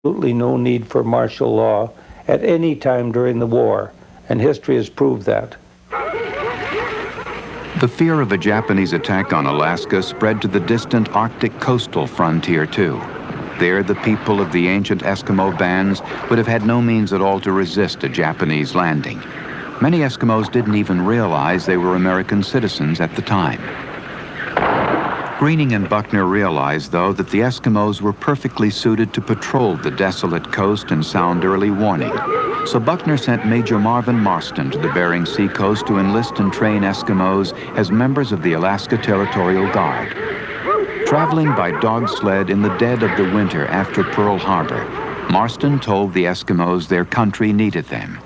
absolutely no need for martial law at any time during the war, and history has proved that. The fear of a Japanese attack on Alaska spread to the distant Arctic coastal frontier, too. There, the people of the ancient Eskimo bands would have had no means at all to resist a Japanese landing. Many Eskimos didn't even realize they were American citizens at the time. Greening and Buckner realized, though, that the Eskimos were perfectly suited to patrol the desolate coast and sound early warning. So Buckner sent Major Marvin Marston to the Bering Sea coast to enlist and train Eskimos as members of the Alaska Territorial Guard. Traveling by dog sled in the dead of the winter after Pearl Harbor, Marston told the Eskimos their country needed them.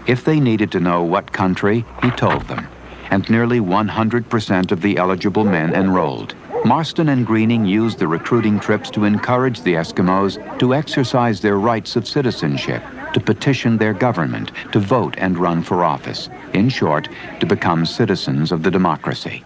If they needed to know what country, he told them, and nearly 100% of the eligible men enrolled. Marston and Greening used the recruiting trips to encourage the Eskimos to exercise their rights of citizenship, to petition their government, to vote and run for office. In short, to become citizens of the democracy.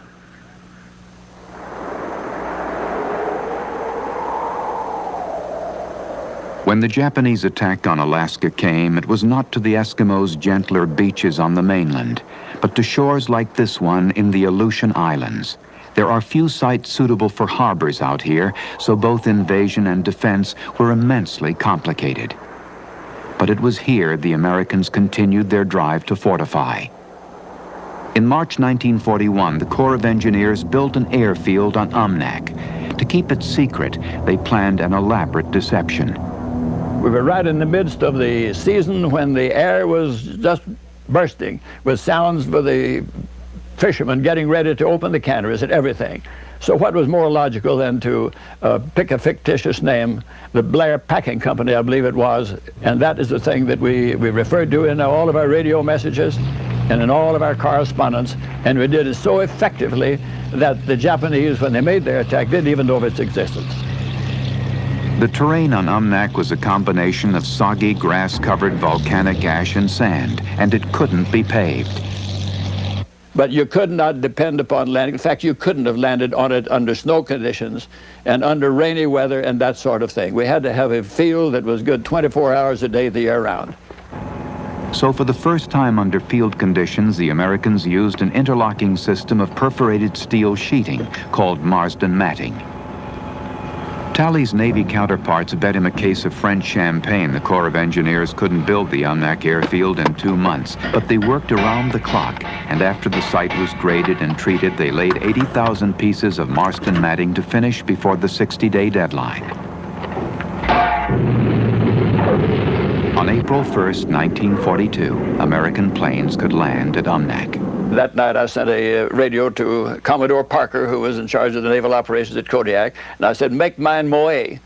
When the Japanese attack on Alaska came, it was not to the Eskimos' gentler beaches on the mainland, but to shores like this one in the Aleutian Islands. There are few sites suitable for harbors out here, so both invasion and defense were immensely complicated. But it was here the Americans continued their drive to fortify. In March 1941, the Corps of Engineers built an airfield on Umnak. To keep it secret, they planned an elaborate deception. We were right in the midst of the season when the air was just bursting with sounds for the fishermen getting ready to open the canneries and everything. So what was more logical than to pick a fictitious name, the Blair Packing Company, I believe it was, and that is the thing that we referred to in all of our radio messages and in all of our correspondence, and we did it so effectively that the Japanese, when they made their attack, didn't even know of its existence. The terrain on Umnak was a combination of soggy, grass-covered volcanic ash and sand, and it couldn't be paved. But you could not depend upon landing. In fact, you couldn't have landed on it under snow conditions and under rainy weather and that sort of thing. We had to have a field that was good 24 hours a day, the year round. So for the first time under field conditions, the Americans used an interlocking system of perforated steel sheeting called Marsden matting. Talley's Navy counterparts bet him a case of French champagne the Corps of Engineers couldn't build the Umnak airfield in 2 months, but they worked around the clock, and after the site was graded and treated, they laid 80,000 pieces of Marsden matting to finish before the 60-day deadline. On April 1st, 1942, American planes could land at Umnak. That night I sent a radio to Commodore Parker, who was in charge of the naval operations at Kodiak, and I said, "Make mine Moe."